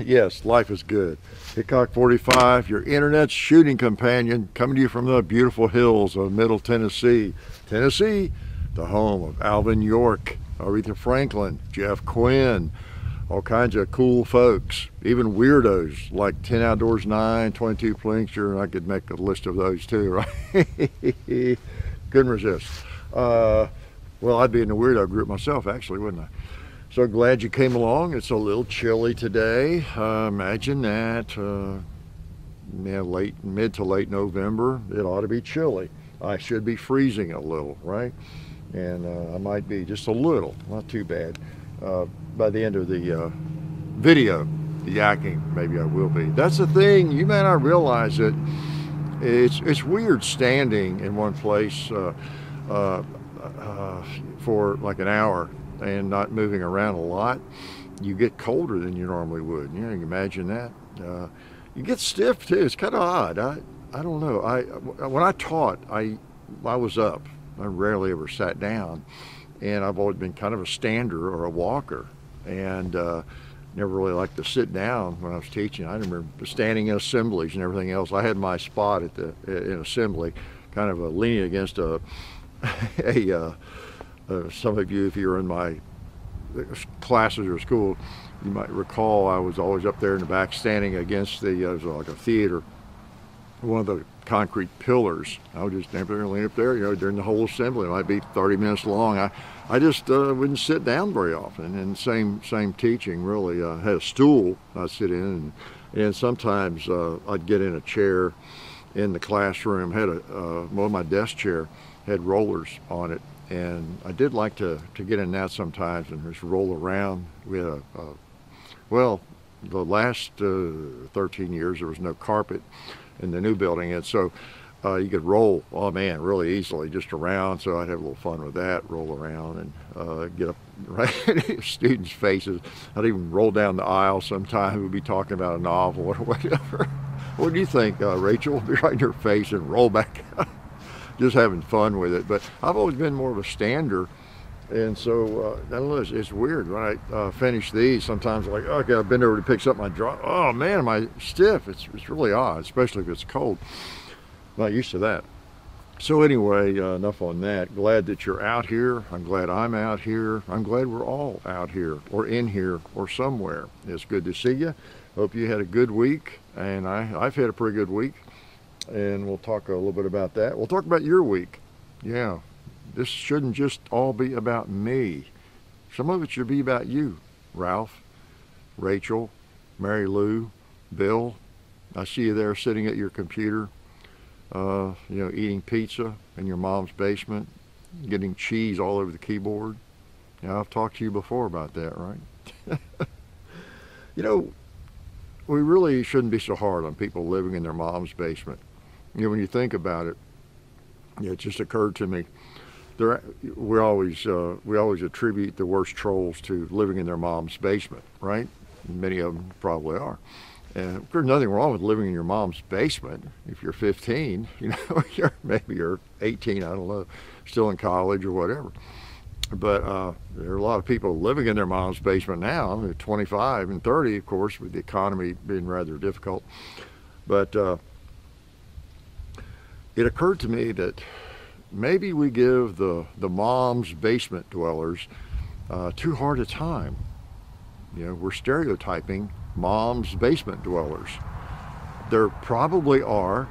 Yes, life is good. Hickok 45, your internet shooting companion, coming to you from the beautiful hills of Middle Tennessee. Tennessee, the home of Alvin York, Aretha Franklin, Jeff Quinn, all kinds of cool folks, even weirdos like 10 Outdoors 9, 22 Plinkster. I could make a list of those too, right? Couldn't resist. Well, I'd be in the weirdo group myself, actually, wouldn't I? So glad you came along. It's a little chilly today. Imagine that. Yeah, mid to late November. It ought to be chilly. I should be freezing a little, right? And I might be just a little, not too bad. By the end of the video, the yakking, maybe I will be. That's the thing. You may not realize it. It's weird standing in one place for like an hour and not moving around a lot. You get colder than you normally would. You know, you can imagine that. You get stiff too. It's kind of odd. I don't know. When I taught, I was up. I rarely ever sat down, and I've always been kind of a stander or a walker, and never really liked to sit down when I was teaching. I remember standing in assemblies and everything else. I had my spot in assembly, kind of leaning against some of you, if you were in my classes or school, you might recall I was always up there in the back standing against it was like a theater, one of the concrete pillars. I would just stand there and lean up there, you know, during the whole assembly. It might be 30 minutes long. I just wouldn't sit down very often. And same teaching, really. I had a stool I'd sit in, and sometimes I'd get in a chair in the classroom. Had well, my desk chair had rollers on it, and I did like to get in that sometimes and just roll around. We had well, the last 13 years there was no carpet in the new building, and so you could roll, oh man, really easily just around. So I'd have a little fun with that, roll around and get up right in students' faces. I'd even roll down the aisle sometime. We'd be talking about a novel or whatever. What do you think, Rachel? Be right in her face and roll back out. Just having fun with it. But I've always been more of a stander, and so I don't know, it's weird. When I finish these, sometimes I'm like, oh, okay, I've been over to pick up my draw. Oh man, am I stiff? It's really odd, especially if it's cold. I'm not used to that. So anyway, enough on that. Glad that you're out here. I'm glad I'm out here. I'm glad we're all out here or in here or somewhere. It's good to see you. Hope you had a good week, and I've had a pretty good week. And we'll talk a little bit about that. We'll talk about your week. Yeah, this shouldn't just all be about me. Some of it should be about you, Ralph, Rachel, Mary Lou, Bill. I see you there sitting at your computer, you know, eating pizza in your mom's basement, getting cheese all over the keyboard. Yeah, I've talked to you before about that, right? You know, we really shouldn't be so hard on people living in their mom's basement. You know, when you think about it, it just occurred to me, we always attribute the worst trolls to living in their mom's basement, right? Many of them probably are. And there's nothing wrong with living in your mom's basement if you're 15, you know, maybe you're 18, I don't know, still in college or whatever. But there are a lot of people living in their mom's basement now, 25 and 30, of course, with the economy being rather difficult. But it occurred to me that maybe we give the mom's basement dwellers too hard a time. You know, we're stereotyping mom's basement dwellers. There probably are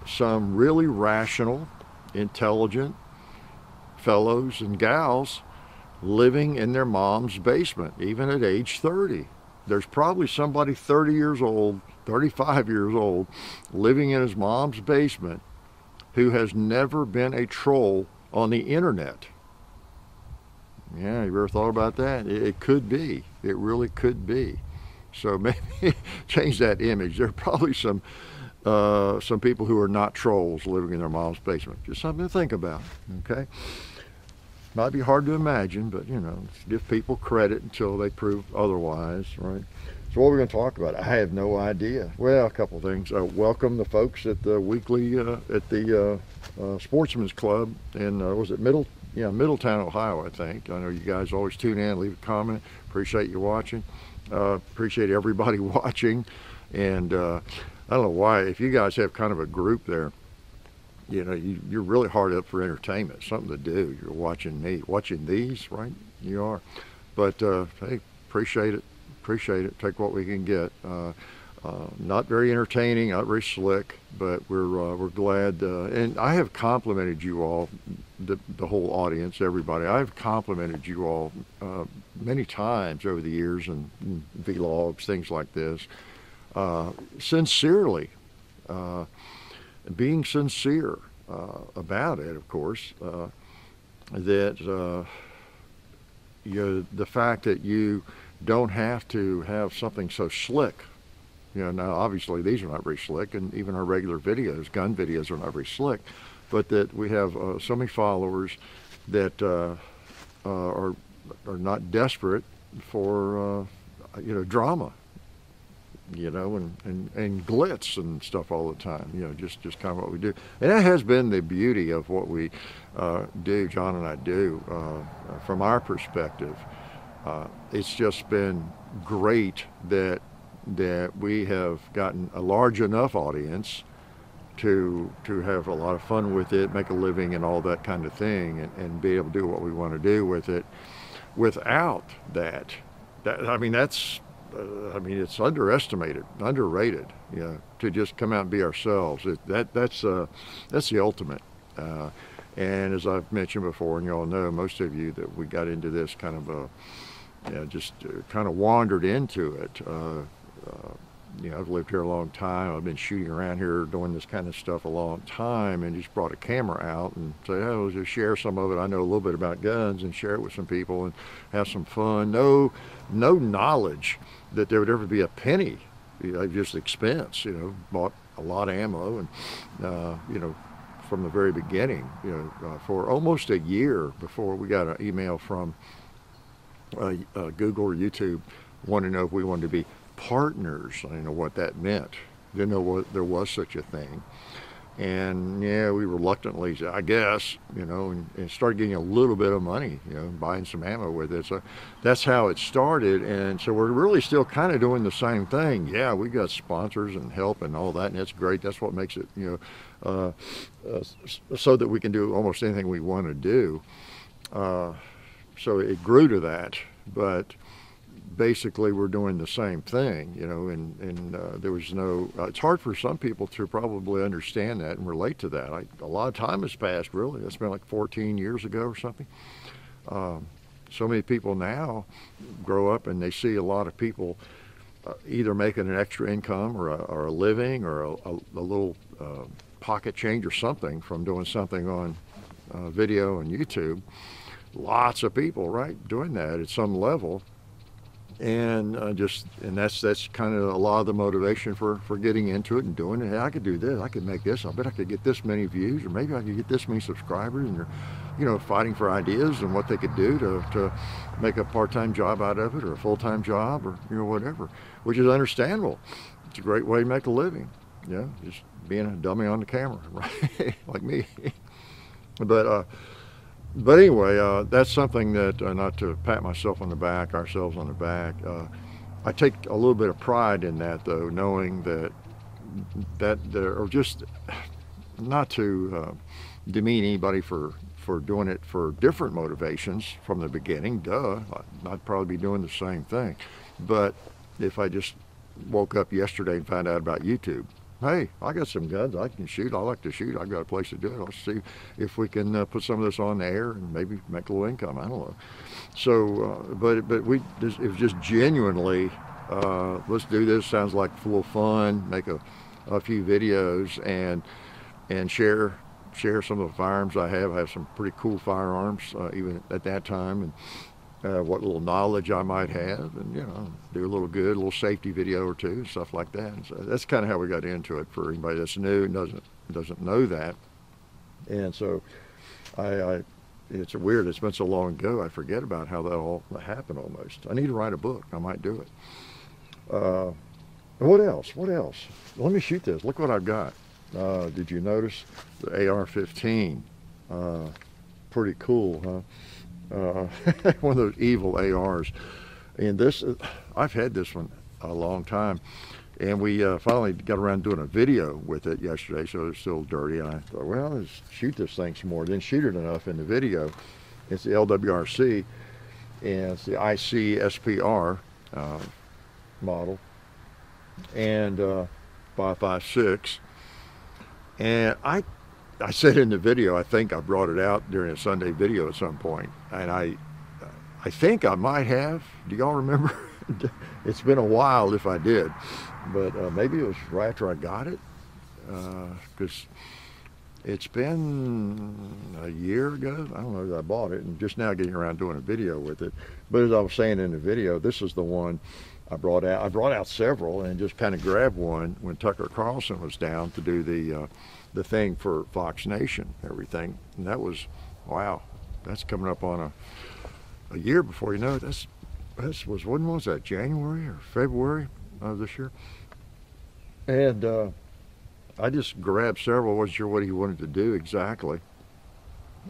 some really rational, intelligent fellows and gals living in their mom's basement, even at age 30. There's probably somebody 30 years old, 35 years old, living in his mom's basement who has never been a troll on the internet. Yeah, you ever thought about that? It could be. It really could be. So maybe change that image. There are probably some people who are not trolls living in their mom's basement. Just something to think about, okay? Might be hard to imagine, but you know, give people credit until they prove otherwise, right? So what we're going to talk about, I have no idea. Well, a couple of things. Welcome the folks at the weekly, at the Sportsman's Club in, was it Middle yeah, Middletown, Ohio, I think. I know you guys always tune in, leave a comment. Appreciate you watching. Appreciate everybody watching. And I don't know why, if you guys have kind of a group there, you know, you're really hard up for entertainment, something to do. You're watching me, watching these, right? You are. But hey, appreciate it. Appreciate it. Take what we can get. Not very entertaining, not very slick, but we're glad. And I have complimented you all, the whole audience, everybody. I've complimented you all many times over the years in vlogs, things like this, sincerely, being sincere about it, of course. That you know, the fact that you don't have to have something so slick. You know, now obviously these are not very slick, and even our regular videos, gun videos, are not very slick, but that we have so many followers that are not desperate for you know, drama, you know, and glitz and stuff all the time. You know, just kind of what we do, and that has been the beauty of what we do, John and I do, from our perspective. It's just been great that we have gotten a large enough audience to have a lot of fun with it, make a living and all that kind of thing, and be able to do what we want to do with it. Without that, I mean, that's I mean, it's underrated, you know, to just come out and be ourselves. That's the ultimate. And as I've mentioned before, and you all know, most of you, that we got into this kind of just kind of wandered into it. You know, I've lived here a long time. I've been shooting around here doing this kind of stuff a long time, and just brought a camera out and say, oh, just share some of it. I know a little bit about guns, and share it with some people and have some fun. No knowledge that there would ever be a penny, you know, just expense. You know, bought a lot of ammo, and you know, from the very beginning, you know, for almost a year before we got an email from Google or YouTube wanting to know if we wanted to be partners. I didn't know what that meant. Didn't know what there was such a thing. And yeah, we reluctantly, I guess, you know, and started getting a little bit of money, you know, buying some ammo with it. So that's how it started. And so we're really still kind of doing the same thing. Yeah, we got sponsors and help and all that, and that's great. That's what makes it, you know, so that we can do almost anything we want to do. So it grew to that, but basically we're doing the same thing, you know, and there was no, it's hard for some people to probably understand that and relate to that. A lot of time has passed, really. It's been like 14 years ago or something. So many people now grow up and they see a lot of people either making an extra income or a living or a little pocket change or something from doing something on video and YouTube. Lots of people, right, doing that at some level. And that's kind of a lot of the motivation for getting into it and doing it. Hey, I could do this, I could make this, I bet I could get this many views, or maybe I could get this many subscribers. And they're, you know, fighting for ideas and what they could do to make a part-time job out of it, or a full-time job, or, you know, whatever, which is understandable. It's a great way to make a living, you know, just being a dummy on the camera, right, like me. But anyway, that's something that, not to pat myself on the back, ourselves on the back, I take a little bit of pride in that, though, knowing that there, or just not to demean anybody for doing it for different motivations from the beginning. Duh, I'd probably be doing the same thing. But if I just woke up yesterday and found out about YouTube, hey, I got some guns I can shoot. I like to shoot. I've got a place to do it. Let's see if we can put some of this on the air and maybe make a little income. I don't know. So, but it was just genuinely, let's do this. Sounds like full of fun. Make a few videos and share some of the firearms I have. I have some pretty cool firearms, even at that time, and what little knowledge I might have, and, you know, do a little little safety video or two, stuff like that. And so that's kind of how we got into it. For anybody that's new and doesn't know that. And so it's weird. It's been so long ago, I forget about how that all happened almost. I need to write a book. I might do it. What else? Let me shoot this. Look what I've got. Did you notice the AR-15? pretty cool, huh? One of those evil ARs. And this, I've had this one a long time. And we finally got around doing a video with it yesterday, so it's still dirty. And I thought, well, let's shoot this thing some more. Didn't shoot it enough in the video. It's the LWRC, and it's the IC SPR model, and 5.56. And I said in the video, I think I brought it out during a Sunday video at some point, and I think I might have. Do y'all remember? It's been a while if I did, but maybe it was right after I got it, because it's been a year ago. I don't know that I bought it, and just now getting around doing a video with it. But as I was saying in the video, this is the one I brought out. I brought out several and just kind of grabbed one when Tucker Carlson was down to do the thing for Fox Nation, everything. And that was, wow, that's coming up on a year before you know it. When was that, January or February of this year? And I just grabbed several. I wasn't sure what he wanted to do exactly.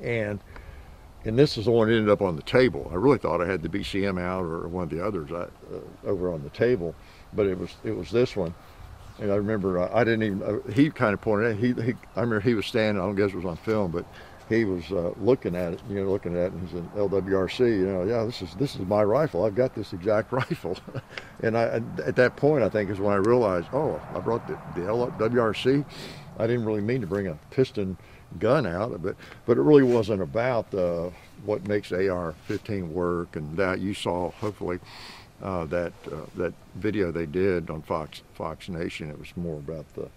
And this is the one that ended up on the table. I really thought I had the BCM out or one of the others over on the table, but it was this one. And I remember I didn't even, he kind of pointed out, I remember he was standing, I don't guess it was on film, but he was looking at it, and he's an LWRC, yeah, this is my rifle. I've got this exact rifle. And at that point, I think, is when I realized, oh, I brought the LWRC. I didn't really mean to bring a piston gun out, but it really wasn't about what makes AR-15 work. And that you saw, hopefully, that video they did on Fox Nation. It was more about the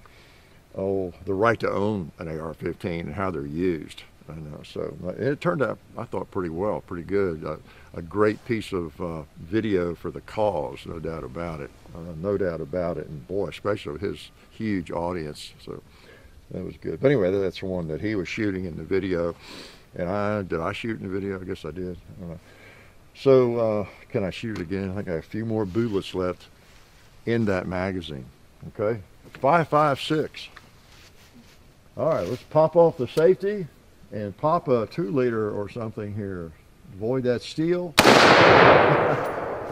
right to own an AR-15 and how they're used. I know, so it turned out, I thought, pretty well, pretty good. A great piece of video for the cause, no doubt about it. No doubt about it, and boy, especially with his huge audience. So that was good. But anyway, that's the one that he was shooting in the video. And did I shoot in the video? I guess I did. I don't know. So can I shoot it again? I think I have a few more bullets left in that magazine. Okay, 5.56. All right, let's pop off the safety and pop a 2-liter or something here. Avoid that steel.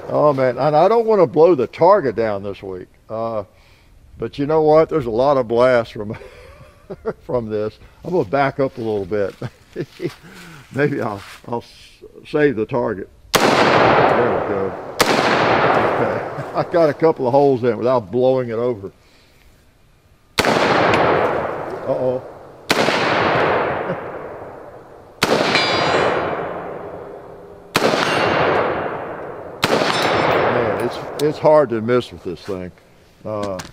Oh man, and I don't want to blow the target down this week. But you know what? There's a lot of blast from from this. I'm going to back up a little bit. Maybe I'll save the target. There we go. Okay. I got a couple of holes in it without blowing it over. Uh-oh. It's hard to miss with this thing. Not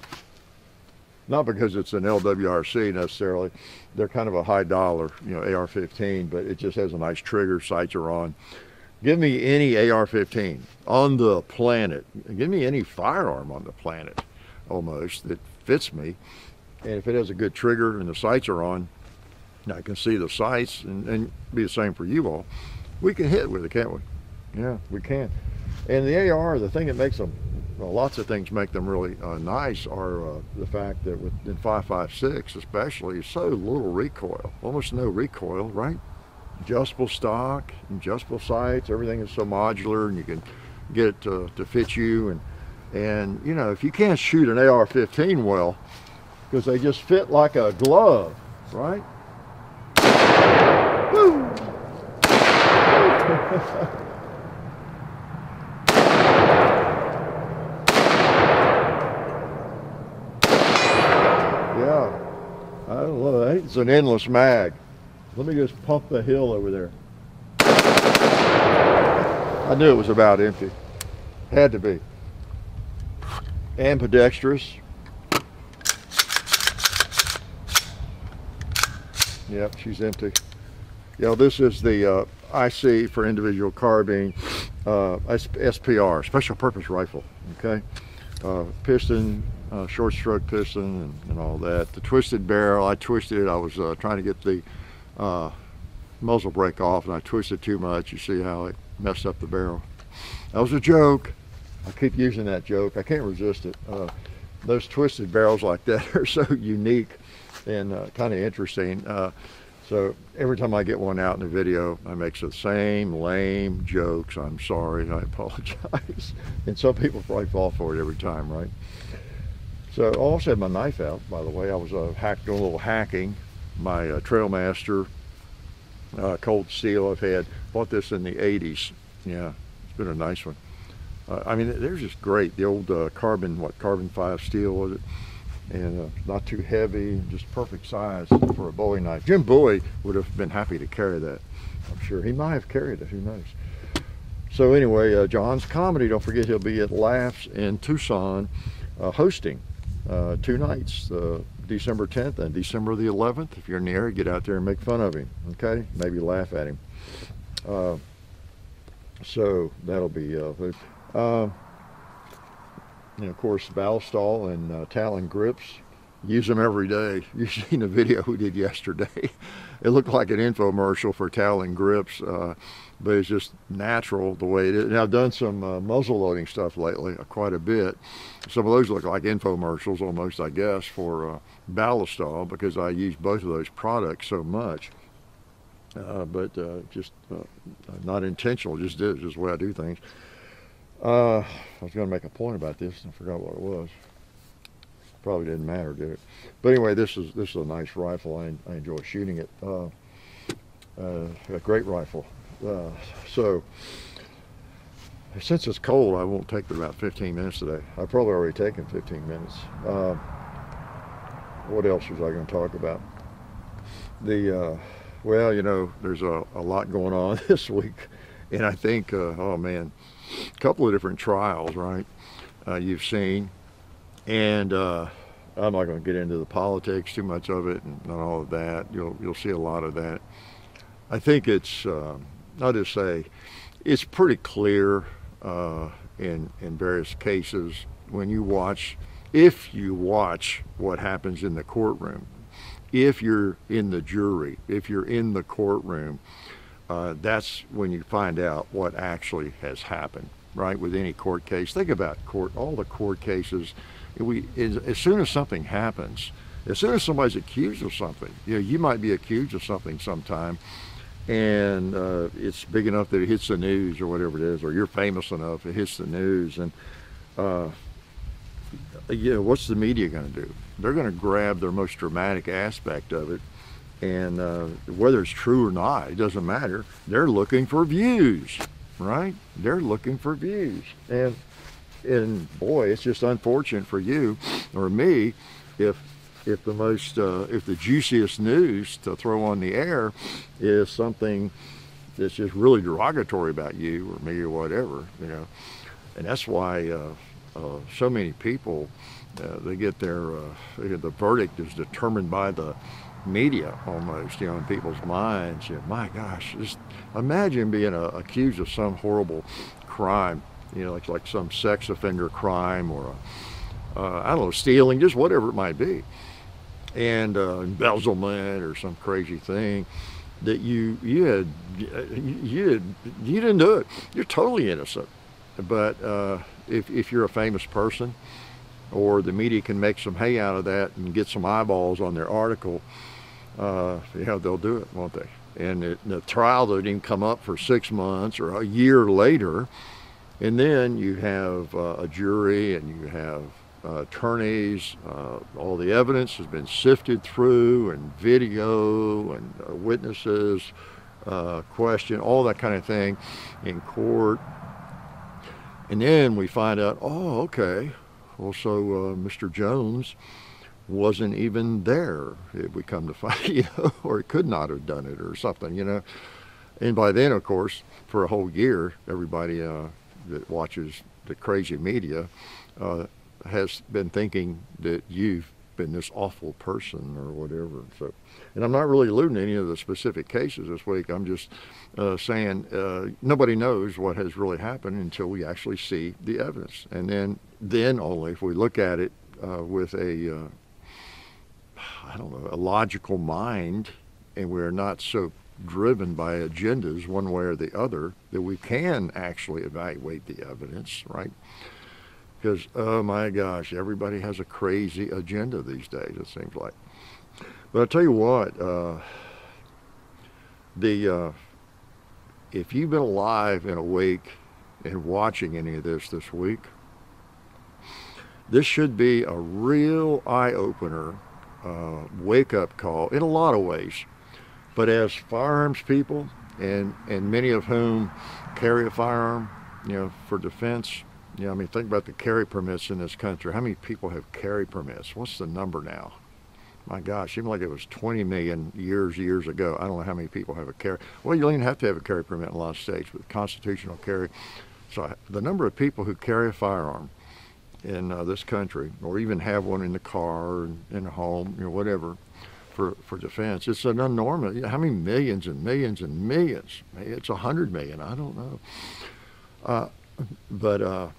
because it's an LWRC necessarily. They're kind of a high dollar, AR-15, but it just has a nice trigger, sights are on. Give me any AR-15 on the planet. Give me any firearm on the planet, almost, that fits me. And if it has a good trigger and the sights are on, I can see the sights, and be the same for you all. We can hit with it, can't we? Yeah, we can. And the AR, the thing that makes them, well, lots of things make them really nice are the fact that in 5.56 especially, so little recoil, almost no recoil, right? Adjustable stock, adjustable sights, everything is so modular, and you can get it to fit you. And if you can't shoot an AR-15 well, because they just fit like a glove, right? Woo! Yeah, I don't know. I think it's an endless mag. Let me just pump the hill over there. I knew it was about empty. Had to be. Ambidextrous. Yep, she's empty. This is the IC for individual carbine, SPR, special purpose rifle. Okay, piston, short stroke piston, and all that. The twisted barrel, I twisted it. I was trying to get the muzzle brake off, and I twisted too much. You see how it messed up the barrel. That was a joke. I keep using that joke. I can't resist it. Those twisted barrels like that are so unique and kind of interesting. So every time I get one out in the video, I make the same lame jokes. I'm sorry, I apologize. And some people probably fall for it every time, right? So I also had my knife out, by the way. I was doing a little hacking. My Trailmaster cold steel I've had. Bought this in the 80s. Yeah, it's been a nice one. I mean, they're just great. The old carbon 5 steel was it? And not too heavy, just perfect size for a Bowie knife. Jim Bowie would have been happy to carry that. I'm sure he might have carried it, who knows. So anyway, John's Comedy, don't forget he'll be at Laughs in Tucson hosting 2 nights, December 10th and December the 11th. If you're in the area, get out there and make fun of him, okay? Maybe laugh at him. So that'll be and of course, Ballistol and Talon grips. Use them every day. You've seen the video we did yesterday. It looked like an infomercial for Talon grips, but it's just natural the way it is. And I've done some muzzle loading stuff lately, quite a bit. Some of those look like infomercials almost, I guess, for Ballistol, because I use both of those products so much. But just not intentional, just the way I do things. I was going to make a point about this and I forgot what it was. Probably didn't matter, did it? But anyway, this is a nice rifle. I enjoy shooting it. A great rifle. So since it's cold, I won't take but about 15 minutes today. I've probably already taken 15 minutes. What else was I going to talk about? Well, you know, there's a lot going on this week, and I think, oh man, a couple of different trials, right? You've seen, and I'm not going to get into the politics too much of it and all of that. You'll see a lot of that. I think it's I'll just say it's pretty clear in various cases when you watch, if you watch what happens in the courtroom, if you're in the jury, if you're in the courtroom. That's when you find out what actually has happened, right? With any court case. Think about all the court cases. As soon as something happens, as soon as somebody's accused of something, you might be accused of something sometime, and it's big enough that it hits the news or whatever it is, or you're famous enough it hits the news, and what's the media going to do? They're going to grab their most dramatic aspect of it. And whether it's true or not, it doesn't matter. They're looking for views, right? They're looking for views. And boy, it's just unfortunate for you or me if the juiciest news to throw on the air is something that's just really derogatory about you or me or whatever, you know. And that's why so many people they get the verdict is determined by the media almost, in people's minds. My gosh, just imagine being accused of some horrible crime, like some sex offender crime or I don't know, stealing, just whatever it might be, and embezzlement or some crazy thing that you didn't do it. You're totally innocent. But if you're a famous person, or the media can make some hay out of that and get some eyeballs on their article, they'll do it, won't they? And the trial doesn't even come up for 6 months or a year later, and then you have a jury and you have attorneys. All the evidence has been sifted through, and video and witnesses question, all that kind of thing in court. And then we find out, oh, okay, well, so Mr. Jones wasn't even there, if we come to find, or he could not have done it or something, And by then, of course, for a whole year, everybody that watches the crazy media has been thinking that you've been this awful person or whatever. So, and I'm not really alluding to any of the specific cases this week. I'm just saying nobody knows what has really happened until we actually see the evidence. And then only if we look at it with a logical mind, and we're not so driven by agendas one way or the other, that we can actually evaluate the evidence, right? Because, oh my gosh, everybody has a crazy agenda these days, it seems like. But I'll tell you what, The if you've been alive and awake and watching any of this week, this should be a real eye-opener, wake-up call in a lot of ways. But as firearms people, and many of whom carry a firearm, for defense, I mean, think about the carry permits in this country. How many people have carry permits? What's the number now? My gosh, seemed like it was 20 million years ago. I don't know how many people have a carry. Well, you don't even have to have a carry permit in a lot of states with constitutional carry. So the number of people who carry a firearm in this country, or even have one in the car or in the home, whatever, for defense, it's an enormous. How many millions and millions and millions? Maybe it's 100 million. I don't know. But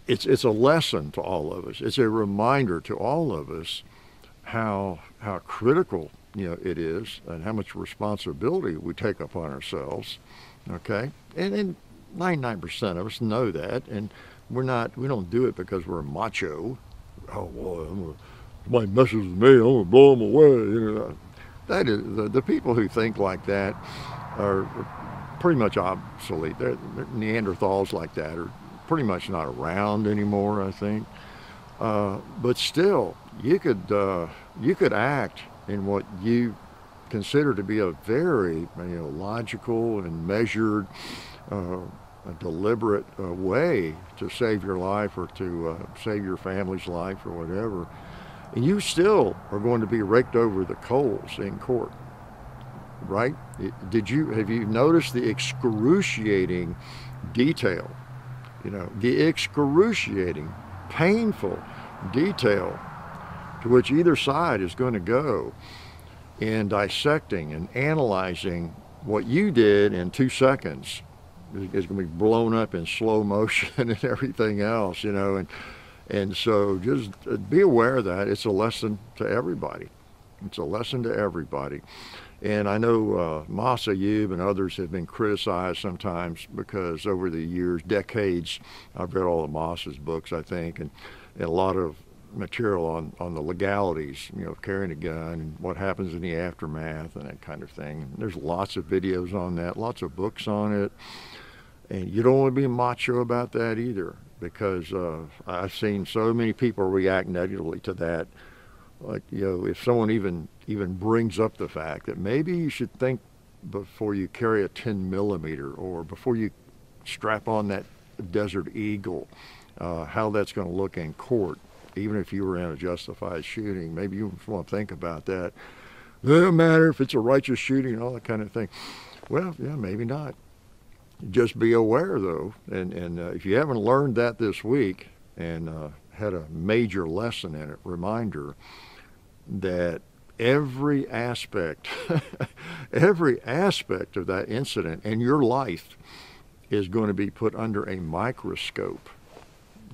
it's a lesson to all of us. It's a reminder to all of us how critical it is, and how much responsibility we take upon ourselves. Okay, and 99% of us know that, and we don't do it because we're macho. Oh boy, somebody messes with me, I'm gonna blow them away. That is the people who think like that are pretty much obsolete. They're Neanderthals like that are pretty much not around anymore, I think. But still, you could act in what you consider to be a very logical and measured, a deliberate way to save your life, or to save your family's life, or whatever. And you still are going to be raked over the coals in court, right? Have you noticed the excruciating detail? The excruciating, painful detail to which either side is going to go in dissecting and analyzing what you did in 2 seconds. Is going to be blown up in slow motion and everything else, and so just be aware of that. It's a lesson to everybody. It's a lesson to everybody. And I know Moss Ayub and others have been criticized sometimes because over the years, decades, I've read all of Moss's books, I think, and a lot of material on the legalities, of carrying a gun and what happens in the aftermath and that kind of thing. And there's lots of videos on that, lots of books on it. And you don't want to be macho about that either, because I've seen so many people react negatively to that. Like, if someone even brings up the fact that maybe you should think before you carry a 10 millimeter, or before you strap on that Desert Eagle, how that's going to look in court, even if you were in a justified shooting. Maybe you want to think about that. It doesn't matter if it's a righteous shooting and all that kind of thing. Well, yeah, maybe not. Just be aware, though, and if you haven't learned that this week and had a major lesson in it, reminder that every aspect of that incident in your life is going to be put under a microscope.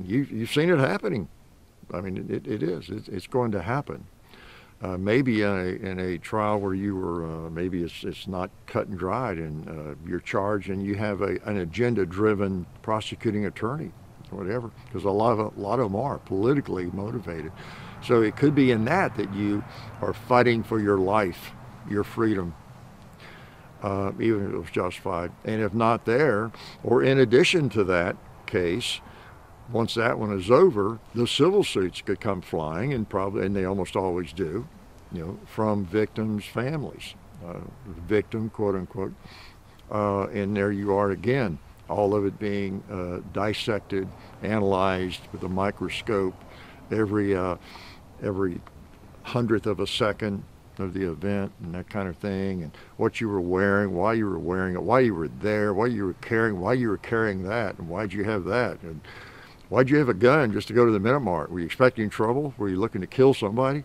You've seen it happening. I mean, it is. It's going to happen. Maybe in a trial where you were, maybe it's not cut and dried, and you're charged, and you have an agenda-driven prosecuting attorney, or whatever, because a lot of them are politically motivated. So it could be in that you are fighting for your life, your freedom, even if it was justified. And if not there, or in addition to that case, once that one is over, the civil suits could come flying, and they almost always do, from victims' families, victim, quote unquote, and there you are again, all of it being dissected, analyzed with a microscope, every hundredth of a second of the event, and that kind of thing, and what you were wearing, why you were wearing it, why you were there, why you were carrying that, and why'd you have that, and why'd you have a gun just to go to the Minute Mart? Were you expecting trouble? Were you looking to kill somebody?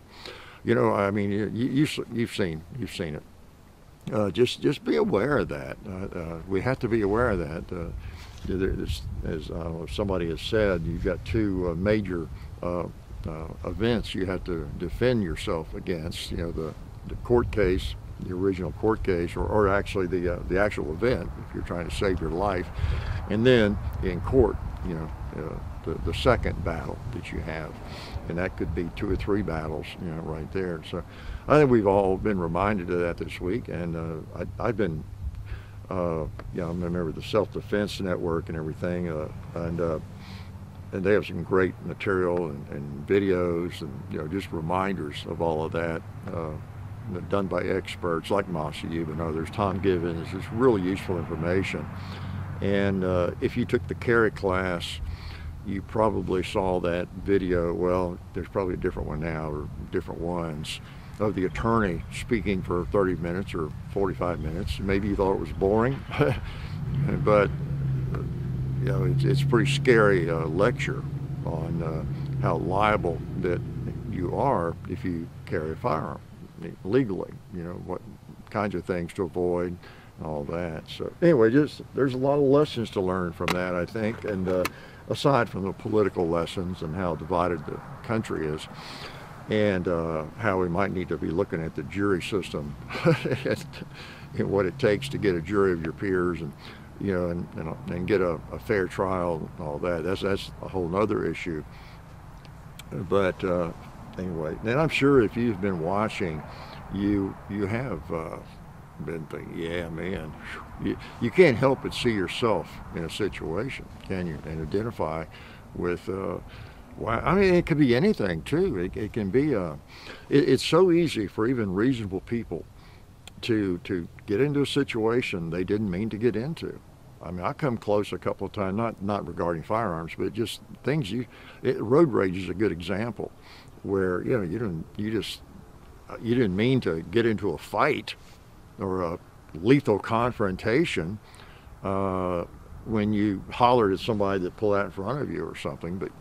I mean, you've seen it. Just be aware of that. We have to be aware of that. As somebody has said, you've got two major events you have to defend yourself against. The court case, the original court case, or actually the actual event, if you're trying to save your life, and then in court. you know, the second battle that you have, and that could be 2 or 3 battles, you know, right there. So I think we've all been reminded of that this week, and I've been, you know, I remember the Self-Defense Network and everything, and they have some great material and videos and, you know, just reminders of all of that, done by experts like Masayib and others. Tom Gibbons, just really useful information. And if you took the carry class, you probably saw that video. Well, there's probably a different one now, or different ones, of the attorney speaking for 30 minutes or 45 minutes. Maybe you thought it was boring, but you know, it's a pretty scary lecture on how liable that you are if you carry a firearm legally. You know, what kinds of things to avoid, and all that. So anyway, just there's a lot of lessons to learn from that, I think, and aside from the political lessons and how divided the country is, and how we might need to be looking at the jury system and what it takes to get a jury of your peers, and you know, and get a fair trial and all that. That's a whole nother issue. But anyway, and I'm sure if you've been watching, you have been thinking, yeah, man, you can't help but see yourself in a situation, can you? And identify with, I mean, it could be anything too. It can be, it's so easy for even reasonable people to get into a situation they didn't mean to get into. I mean, I come close a couple of times, not regarding firearms, but just things road rage is a good example, where, you know, you didn't mean to get into a fight or a lethal confrontation when you hollered at somebody that pulled out in front of you or something, but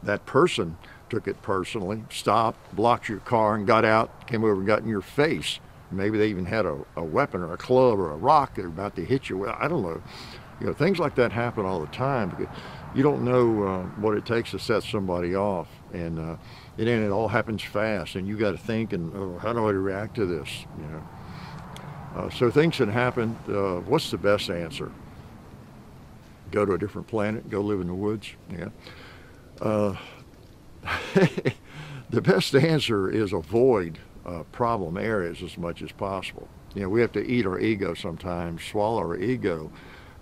that person took it personally, stopped, blocked your car, and got out, came over and got in your face. Maybe they even had a weapon or a club or a rock they're about to hit you with. I don't know. You know, things like that happen all the time, because you don't know what it takes to set somebody off, and it all happens fast, and you got to think, and oh, how do I react to this? You know, so things can happen. What's the best answer? Go to a different planet, go live in the woods? Yeah. The best answer is avoid problem areas as much as possible. You know, we have to eat our ego sometimes, swallow our ego,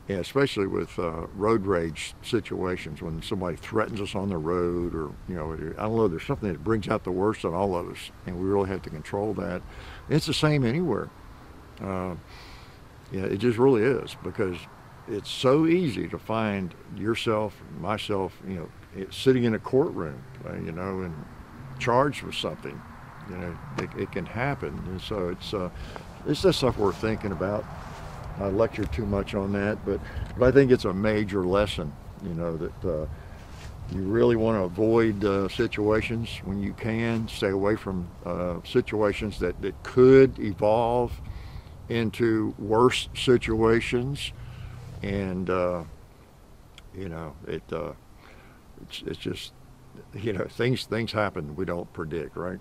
and especially with road rage situations, when somebody threatens us on the road, or, you know, I don't know, there's something that brings out the worst in all of us, and we really have to control that. It's the same anywhere. Yeah, it just really is, because it's so easy to find yourself, myself, you know, sitting in a courtroom, you know, and charged with something. You know, it can happen, and so it's just stuff worth thinking about. I lectured too much on that, but I think it's a major lesson, you know, that you really want to avoid situations when you can. Stay away from situations that could evolve into worse situations, and you know, it's just, you know, things happen we don't predict, right?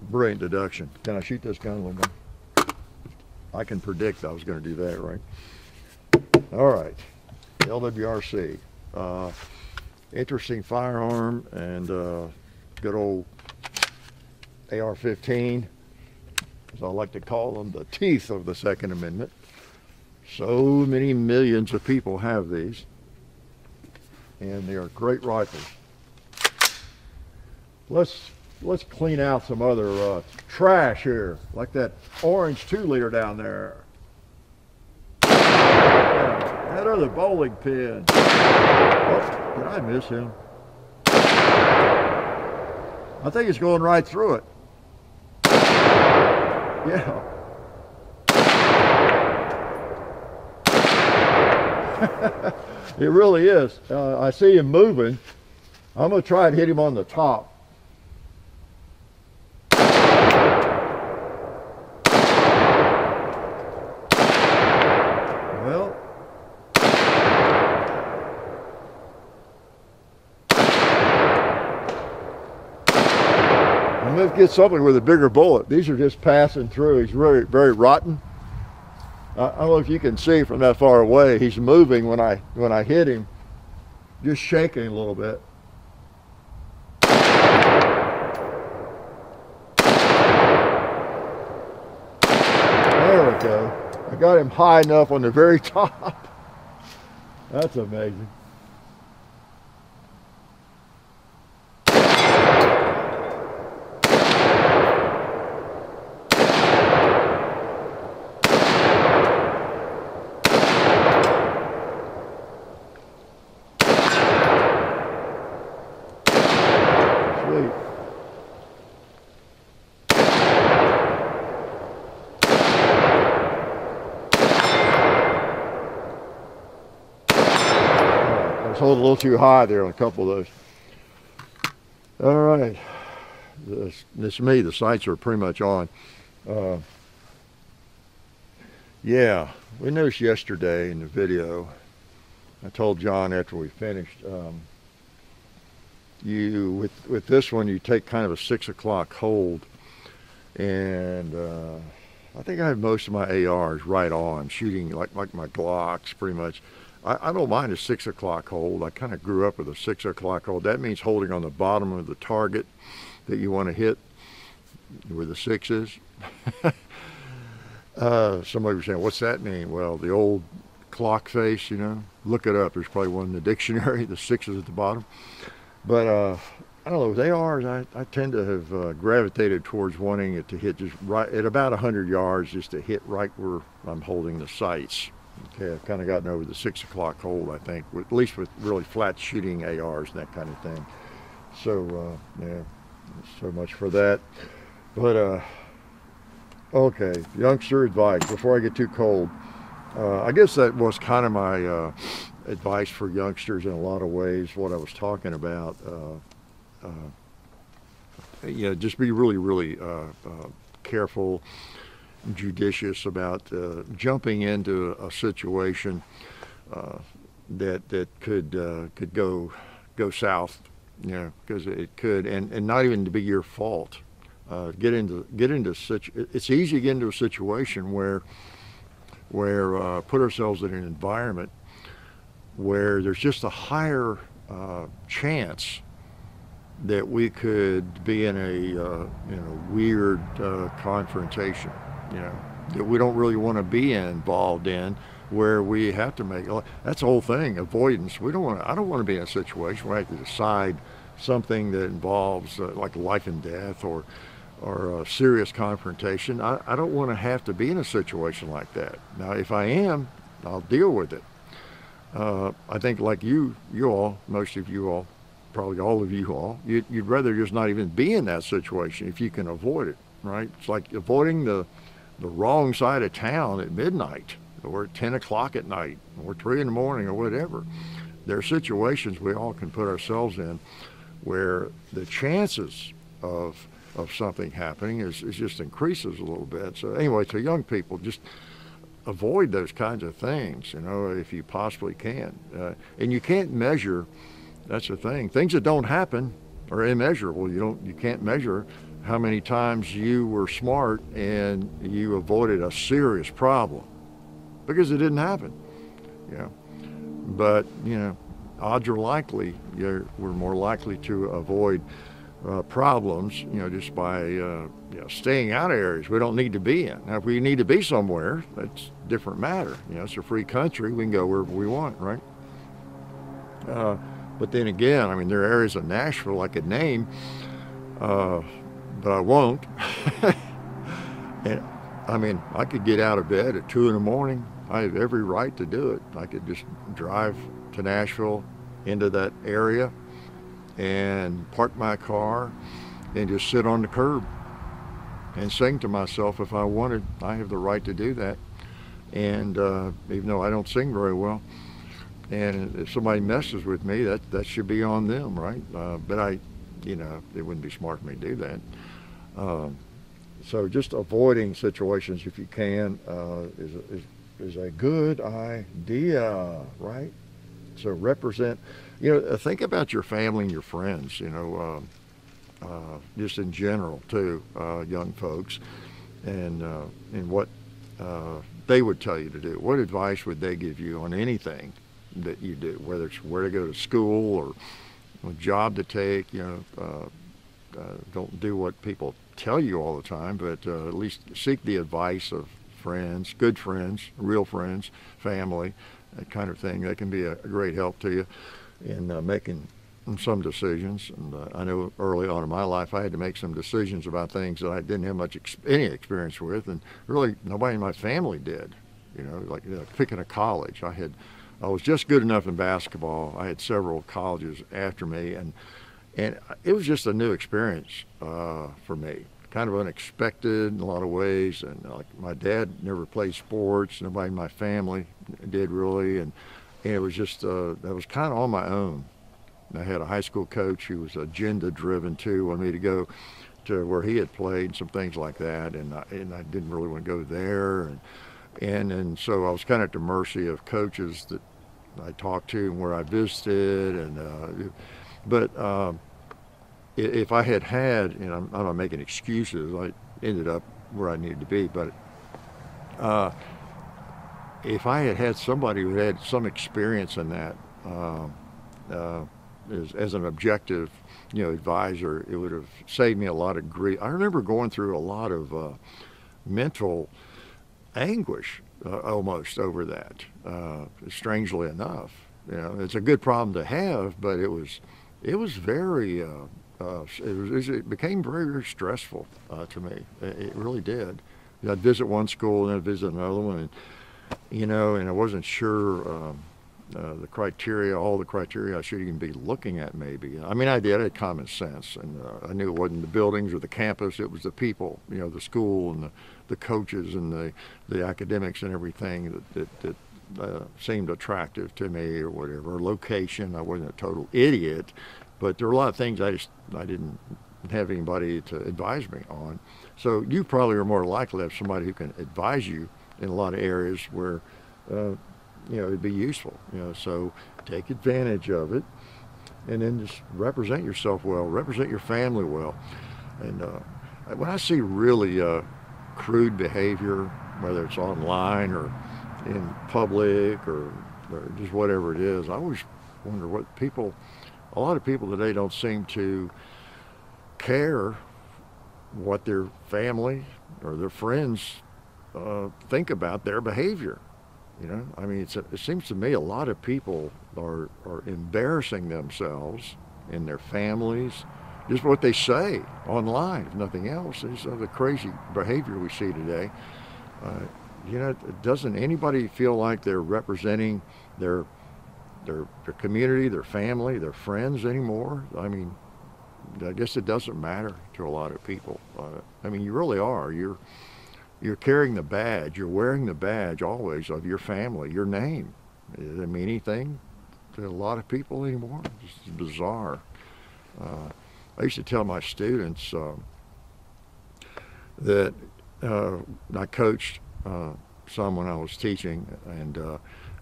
Brilliant deduction. Can I shoot this gun a little bit? I can predict I was going to do that, right? All right, LWRC. Interesting firearm, and good old AR-15, as I like to call them, the teeth of the Second Amendment. So many millions of people have these, and they are great rifles. Let's clean out some other trash here, like that orange 2-liter down there. That other bowling pin. Oh, did I miss him? I think it's going right through it. Yeah. It really is. I see him moving. I'm going to try and hit him on the top. Well, I'm going to get something with a bigger bullet. These are just passing through. He's very, very rotten. I don't know if you can see from that far away. He's moving when I hit him. just shaking a little bit. There we go. I got him high enough on the very top. That's amazing. Sweet. Hold a little too high there on a couple of those. All right, this me, the sights are pretty much on. Yeah, we noticed yesterday in the video, I told John after we finished, with this one you take kind of a 6 o'clock hold, and I think I have most of my ARs right on, shooting like my Glocks pretty much. I don't mind a 6 o'clock hold. I kind of grew up with a 6 o'clock hold. That means holding on the bottom of the target that you want to hit where the 6 is. Somebody was saying, what's that mean? Well, the old clock face, you know, look it up. There's probably one in the dictionary. The 6 is at the bottom. But I don't know, with ARs, I tend to have gravitated towards wanting it to hit just right at about 100 yards, just to hit right where I'm holding the sights. Okay, I've kind of gotten over the 6 o'clock hold, I think, at least with really flat shooting ARs and that kind of thing. So, yeah, so much for that. But, okay, youngster advice, before I get too cold. I guess that was kind of my advice for youngsters in a lot of ways, what I was talking about. Yeah, just be really, really careful, judicious about jumping into a situation that could go south, you know, because it could, and not even to be your fault. It's easy to get into a situation where put ourselves in an environment where there's just a higher chance that we could be in a weird confrontation, you know, that we don't really want to be involved in, where we have to make, that's the whole thing, avoidance. I don't want to be in a situation where I have to decide something that involves like life and death or a serious confrontation. I don't want to have to be in a situation like that. Now, if I am, I'll deal with it. I think like you all, most of you all, probably all of you all, you'd rather just not even be in that situation if you can avoid it, right? It's like avoiding the wrong side of town at midnight or at 10 o'clock at night or 3 in the morning or whatever. There are situations we all can put ourselves in where the chances of something happening is just increases a little bit. So anyway, to young people, just avoid those kinds of things, you know, if you possibly can. And you can't measure. That's the thing. Things that don't happen are immeasurable. You can't measure how many times you were smart and you avoided a serious problem because it didn't happen. Yeah. But, you know, odds are likely we're more likely to avoid problems, you know, just by staying out of areas we don't need to be in. Now, if we need to be somewhere, that's a different matter. You know, it's a free country. We can go wherever we want, right? But then again, I mean, there are areas of Nashville I could name, but I won't. And I mean, I could get out of bed at 2 in the morning. I have every right to do it. I could just drive to Nashville into that area and park my car and just sit on the curb and sing to myself if I wanted. I have the right to do that. And even though I don't sing very well, and if somebody messes with me, that should be on them, right? But it wouldn't be smart for me to do that. So just avoiding situations if you can is a good idea, right? So represent, you know, think about your family and your friends, you know, just in general too, young folks, and what they would tell you to do. What advice would they give you on anything? that you do, whether it's where to go to school or a job to take. Don't do what people tell you all the time, but at least seek the advice of friends, good friends, real friends, family, that kind of thing. They can be a great help to you in making some decisions. And I know early on in my life I had to make some decisions about things that I didn't have any experience with, and really nobody in my family did. Like picking a college. I was just good enough in basketball. I had several colleges after me, and it was just a new experience for me. Kind of unexpected in a lot of ways, and like my dad never played sports. Nobody in my family did really, and it was just that was kind of on my own. I had a high school coach who was agenda-driven too, wanted me to go to where he had played and some things like that, and I didn't really want to go there, and so I was kind of at the mercy of coaches that I talked to and where I visited, and but if I had, and I'm not making excuses, I ended up where I needed to be, but if I had somebody who had some experience in that as an objective, advisor, it would have saved me a lot of grief. I remember going through a lot of mental anguish almost over that. Strangely enough, it's a good problem to have, but it was very. It became very, very stressful to me. It really did. I'd visit one school and I'd visit another one, and I wasn't sure all the criteria I should even be looking at. Maybe I had common sense, and I knew it wasn't the buildings or the campus; it was the people, the school and the coaches and the academics and everything that seemed attractive to me, or whatever. Location, I wasn't a total idiot. But there were a lot of things I didn't have anybody to advise me on. So you probably are more likely to have somebody who can advise you in a lot of areas where, it'd be useful. So take advantage of it, and then just represent yourself well, represent your family well. And when I see really crude behavior, whether it's online or in public or just whatever it is, I always wonder a lot of people today don't seem to care what their family or their friends think about their behavior. It seems to me a lot of people are embarrassing themselves and their families, just what they say online, if nothing else. Is the crazy behavior we see today. Doesn't anybody feel like they're representing their community, their family, their friends anymore? I guess it doesn't matter to a lot of people. You really are. You're carrying the badge. You're wearing the badge always of your family, your name. Does it mean anything to a lot of people anymore? It's bizarre. I used to tell my students that I coached some when I was teaching, and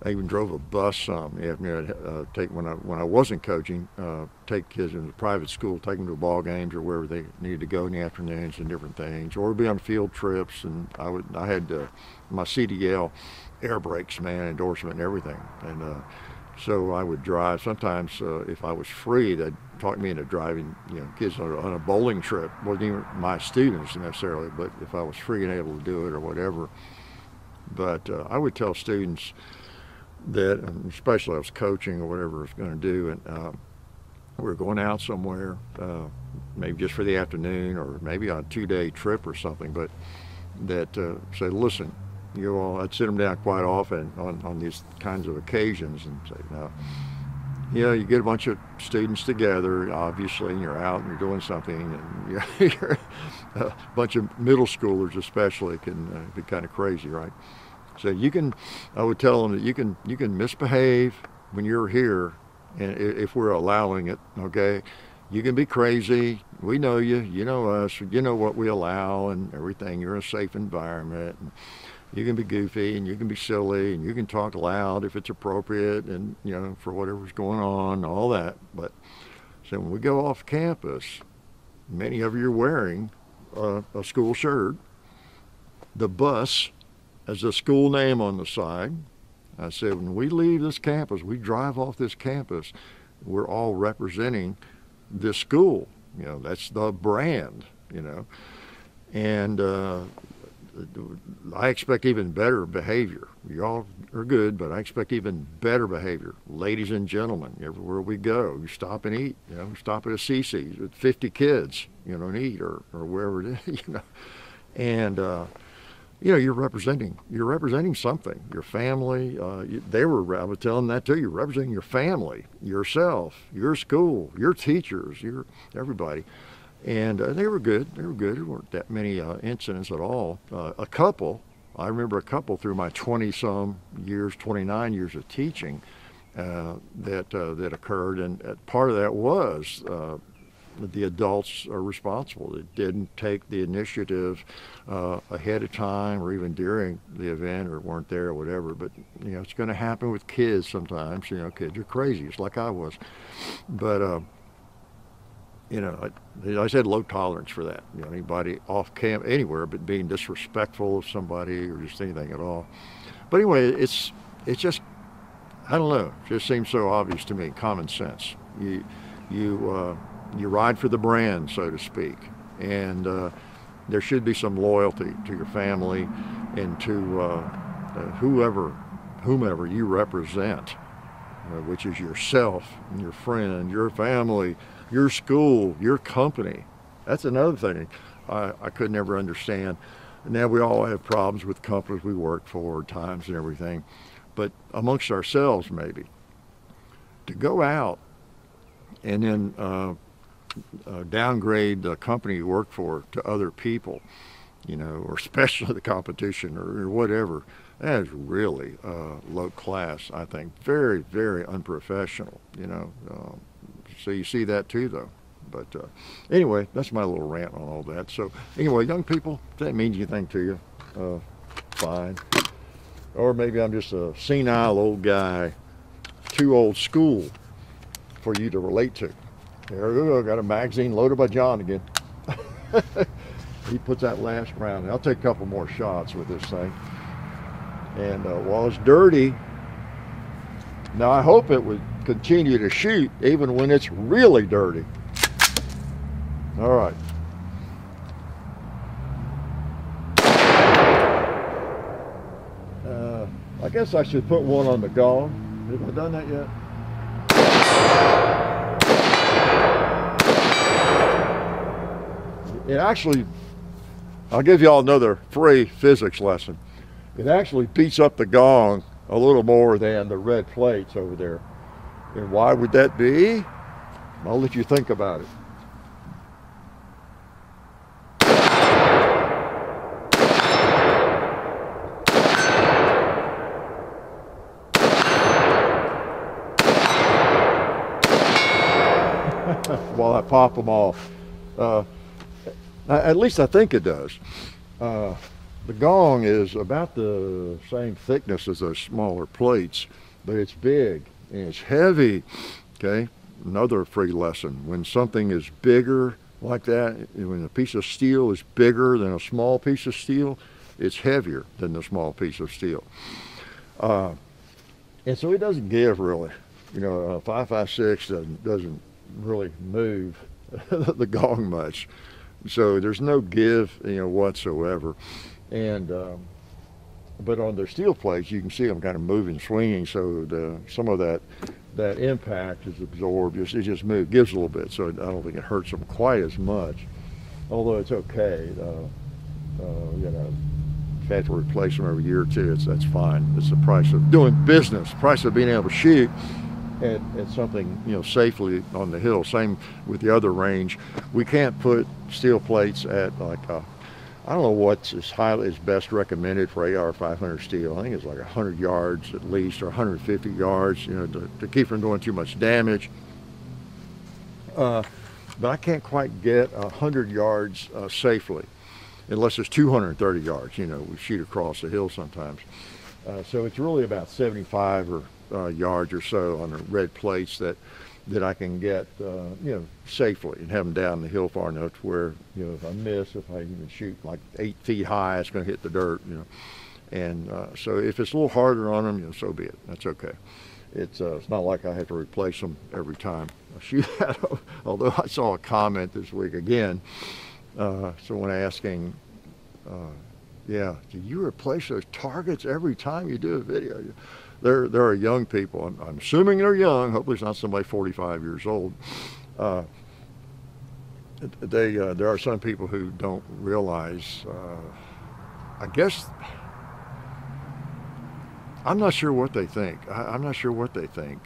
I even drove a bus some. When I wasn't coaching, take kids into private school, take them to ball games or wherever they needed to go in the afternoons and different things, or be on field trips. And I had my CDL air brakes, endorsement and everything. And so I would drive. Sometimes if I was free, they'd talk me into driving, kids on a bowling trip. Wasn't even my students necessarily, but if I was free and able to do it or whatever. But I would tell students that, especially I was coaching or whatever I was going to do, and we were going out somewhere, maybe just for the afternoon or maybe on a 2-day trip or something, but that say, listen, you all, I'd sit them down quite often on these kinds of occasions and say, now, you get a bunch of students together, obviously, and you're out and you're doing something, and you're a bunch of middle schoolers especially can be kind of crazy, right? So I would tell them that you can misbehave when you're here, and if we're allowing it, okay? You can be crazy. We know you. You know us. You know what we allow and everything. You're in a safe environment. And you can be goofy and you can be silly and you can talk loud if it's appropriate and, for whatever's going on, all that. But so when we go off campus, many of you are wearing a school shirt. The bus has a school name on the side. I said, when we leave this campus, we drive off this campus, we're all representing this school. You know, that's the brand, you know. And I expect even better behavior. You all are good, but I expect even better behavior. Ladies and gentlemen, everywhere we go, you stop and eat. You know, we stop at a CC's with 50 kids, you know, and eat, or wherever it is, you know. And you know, you're representing something. Your family. I was telling them that too. You're representing your family, yourself, your school, your teachers, your everybody. And they were good. They were good. There weren't that many incidents at all. I remember a couple through my 20-some years, 29 years of teaching that occurred, and part of that was the adults are responsible. They didn't take the initiative ahead of time or even during the event, or weren't there or whatever. But you know, it's going to happen with kids sometimes. You know, kids are crazy. It's like I was, but. You know, I said low tolerance for that. You know, anybody off camp anywhere, but being disrespectful of somebody or just anything at all. But anyway, it's just, I don't know. It just seems so obvious to me. Common sense. You ride for the brand, so to speak, and there should be some loyalty to your family and to whomever you represent, which is yourself and your friend, your family, your school, your company. That's another thing I could never understand. Now we all have problems with companies we work for, times and everything, but amongst ourselves maybe. To go out and then downgrade the company you work for to other people, you know, or especially the competition or whatever, that is really low class, I think. Very, very unprofessional, you know. So you see that too, though. But anyway, that's my little rant on all that. So anyway, young people, if that means anything to you, fine. Or maybe I'm just a senile old guy, too old school for you to relate to. There we go, got a magazine loaded by John again. He puts that last round. And I'll take a couple more shots with this thing. And while it's dirty, now I hope it would continue to shoot even when it's really dirty. All right. I guess I should put one on the gong. Have I done that yet? It actually, I'll give you all another free physics lesson. It actually beats up the gong a little more than the red plates over there. And why would that be? I'll let you think about it. While I pop them off. At least I think it does. The gong is about the same thickness as those smaller plates, but it's big and it's heavy. Okay, another free lesson. When something is bigger like that, when a piece of steel is bigger than a small piece of steel, it's heavier than the small piece of steel. And so it doesn't give really. You know, a 5.56 doesn't really move the gong much. So there's no give, you know, whatsoever. And but on their steel plates, you can see them kind of moving, swinging. So some of that impact is absorbed. It just moves, gives a little bit. So I don't think it hurts them quite as much. Although it's okay. You know, if you have to replace them every year or two, that's fine. It's the price of doing business, price of being able to shoot at something, you know, safely on the hill. Same with the other range. We can't put steel plates at like I don't know what's is best recommended for AR-500 steel. I think it's like 100 yards at least, or 150 yards, you know, to keep from doing too much damage. But I can't quite get 100 yards safely, unless it's 230 yards. You know, we shoot across the hill sometimes. So it's really about 75 yards or so on the red plates that I can get, you know, safely and have them down the hill far enough to where, you know, if I miss, if I even shoot like 8 feet high, it's going to hit the dirt, you know. And so if it's a little harder on them, so be it. That's okay. It's not like I have to replace them every time I shoot at them. Although I saw a comment this week again, someone asking, yeah, do you replace those targets every time you do a video? There are young people. I'm assuming they're young. Hopefully it's not somebody 45 years old. There are some people who don't realize, I guess, I'm not sure what they think. I'm not sure what they think.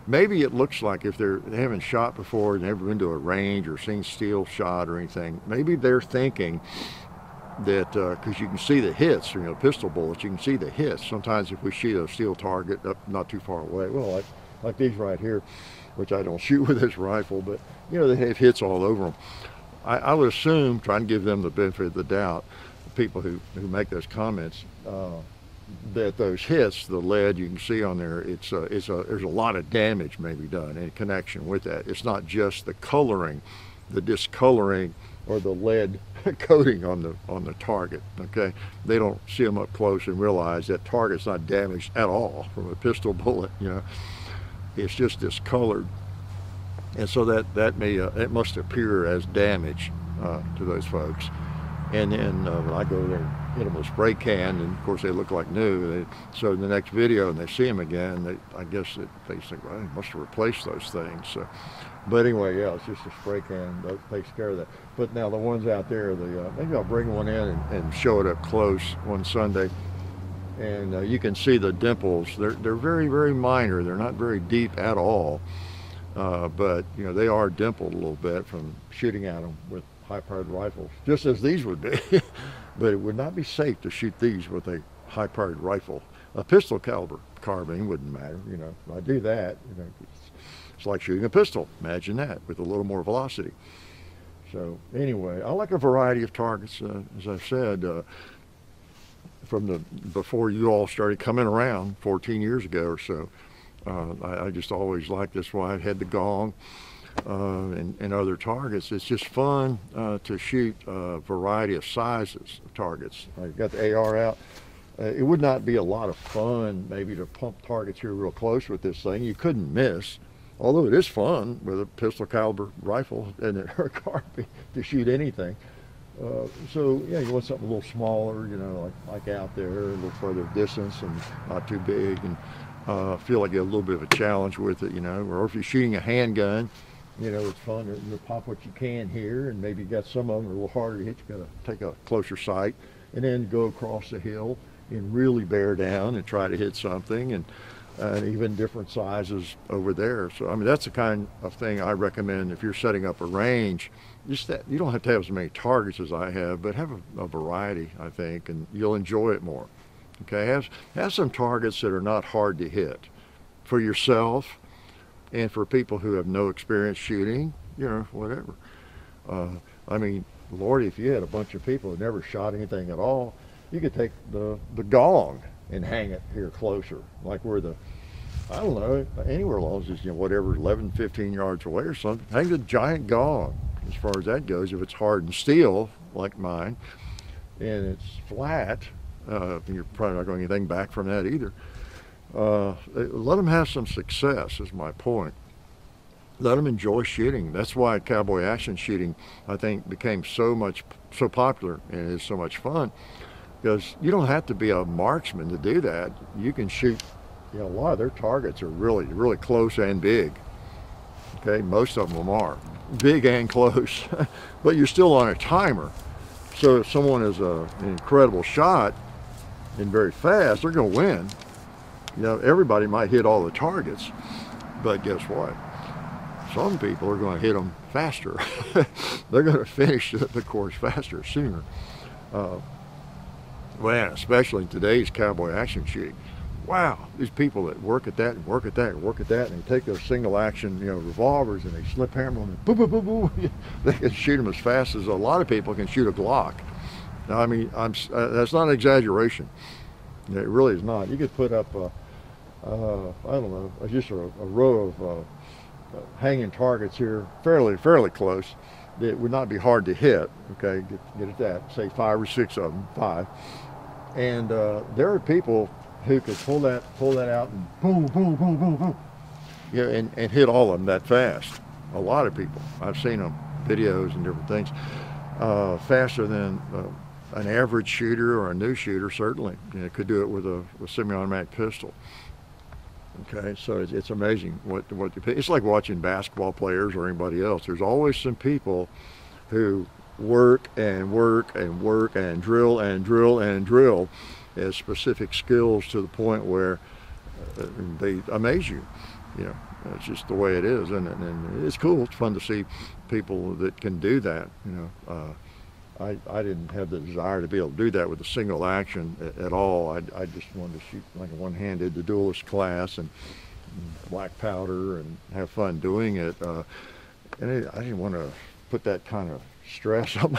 Maybe it looks like if they haven't shot before, never been to a range or seen steel shot or anything, maybe they're thinking that, because you can see the hits, pistol bullets, you can see the hits. Sometimes if we shoot a steel target up not too far away, well, like these right here, which I don't shoot with this rifle, but they have hits all over them. I would assume, trying to give them the benefit of the doubt, people who make those comments, that those hits, the lead you can see on there, there's a lot of damage maybe done in connection with that. It's not just the coloring, the discoloring, or the lead coating on the target. Okay, they don't see them up close and realize that target's not damaged at all from a pistol bullet. It's just discolored, and so that may it must appear as damage to those folks. And then when I go there and hit them with a spray can, and of course they look like new. So in the next video, and they see them again, I guess they think, well, they must have replaced those things. So, but anyway, yeah, it's just a spray can that takes care of that. But now the ones out there, maybe I'll bring one in and show it up close one Sunday, and you can see the dimples. They're very, very minor. They're not very deep at all, but they are dimpled a little bit from shooting at them with high-powered rifles, just as these would be. But it would not be safe to shoot these with a high-powered rifle. A pistol caliber carbine wouldn't matter. If I do that, it's like shooting a pistol. Imagine that with a little more velocity. So anyway, I like a variety of targets, as I've said, from before you all started coming around 14 years ago or so. I just always liked this. Why I had the gong. And other targets. It's just fun to shoot a variety of sizes of targets. I've got the AR out. It would not be a lot of fun maybe to pump targets here real close with this thing. You couldn't miss, although it is fun with a pistol caliber rifle and a carbine to shoot anything. So yeah, you want something a little smaller, like out there, a little further distance and not too big, and feel like you have a little bit of a challenge with it, or if you're shooting a handgun, it's fun to pop what you can here, and maybe you got some of them are a little harder to hit. You got to take a closer sight and then go across the hill and really bear down and try to hit something, and even different sizes over there. So I mean, that's the kind of thing I recommend if you're setting up a range. Just that you don't have to have as many targets as I have, but have a variety, I think, and you'll enjoy it more. Okay, have some targets that are not hard to hit for yourself. And for people who have no experience shooting, whatever. I mean, Lord, if you had a bunch of people who never shot anything at all, you could take the gong and hang it here closer, like where I don't know, anywhere along just, whatever, 11, 15 yards away or something. Hang the giant gong, as far as that goes, if it's hardened steel, like mine, and it's flat, you're probably not going to get anything back from that either. Let them have some success is my point. Let them enjoy shooting. That's why cowboy action shooting, I think, became so popular and is so much fun, because you don't have to be a marksman to do that. You can shoot, a lot of their targets are really, really close and big. Okay, most of them are big and close, but you're still on a timer. So if someone is an incredible shot and very fast, they're going to win. Everybody might hit all the targets, but guess what? Some people are going to hit them faster. They're going to finish the course faster, sooner. Well, especially in today's cowboy action shooting. Wow, these people that work at that and work at that and work at that, and they take those single action, revolvers, and they slip hammer them, and boom, boom, boom, boom. They can shoot them as fast as a lot of people can shoot a Glock. Now, I mean, that's not an exaggeration. It really is not. You could put up, I don't know, just a row of hanging targets here, fairly close, that would not be hard to hit. Okay, get at that. Say 5 or 6 of them, 5, And there are people who could pull that out and boom, boom, boom, boom, boom. Yeah, and hit all of them that fast. A lot of people. I've seen them, videos and different things, faster than an average shooter or a new shooter, certainly. You know, could do it with a semi-automatic pistol. Okay, so it's amazing what you pick. It's like watching basketball players or anybody else. There's always some people who work and work and work and drill and drill and drill as specific skills to the point where they amaze you. You know, it's just the way it is, and it's cool. It's fun to see people that can do that. You know, I didn't have the desire to be able to do that with a single action at all. I just wanted to shoot like a one-handed, the duelist class, and black powder, and have fun doing it. And I didn't want to put that kind of stress on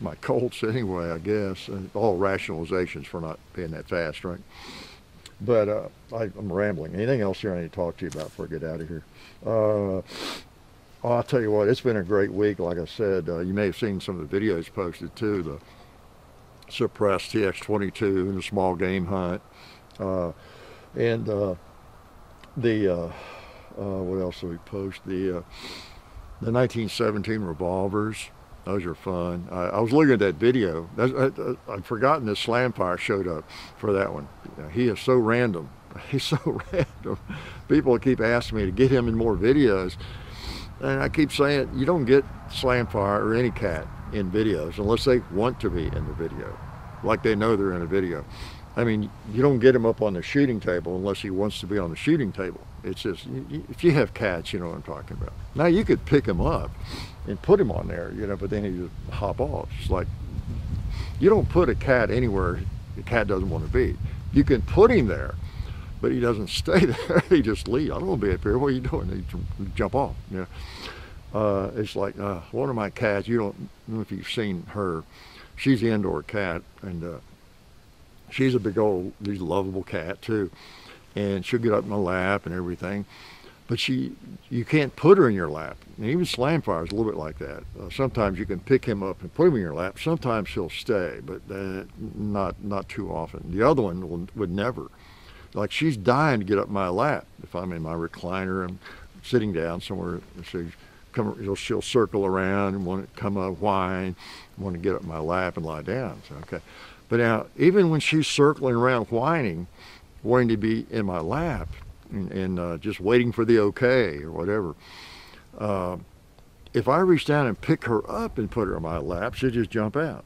my Colts anyway, I guess. And all rationalizations for not being that fast, right? But I'm rambling. Anything else here I need to talk to you about before I get out of here? I'll tell you what, it's been a great week. Like I said, you may have seen some of the videos posted too, the suppressed TX-22 and the small game hunt. And what else did we post? The 1917 revolvers. Those are fun. I was looking at that video. I'd forgotten that Slamfire showed up for that one. He is so random. He's so random. People keep asking me to get him in more videos. And I keep saying, you don't get Slamfire or any cat in videos unless they want to be in the video, like they know they're in a video. I mean, you don't get him up on the shooting table unless he wants to be on the shooting table. It's just, if you have cats, you know what I'm talking about. Now, you could pick him up and put him on there, you know, but then he just hop off. It's like, you don't put a cat anywhere the cat doesn't want to be. You can put him there, but he doesn't stay there. He just leaves. I don't want to be up here. What are you doing? He jump off. You know? It's like one of my cats. You don't know if you've seen her. She's the indoor cat, and she's a big old, lovable cat too. And she'll get up in my lap and everything. But you can't put her in your lap. And even Slamfire is a little bit like that. Sometimes you can pick him up and put him in your lap. Sometimes he'll stay, but not too often. The other one would never. Like, she's dying to get up my lap. If I'm in my recliner and sitting down somewhere, she'll circle around and want to come up, whine, want to get up my lap and lie down. So, okay. But now, even when she's circling around whining, wanting to be in my lap and just waiting for the okay or whatever, if I reach down and pick her up and put her in my lap, she'll just jump out.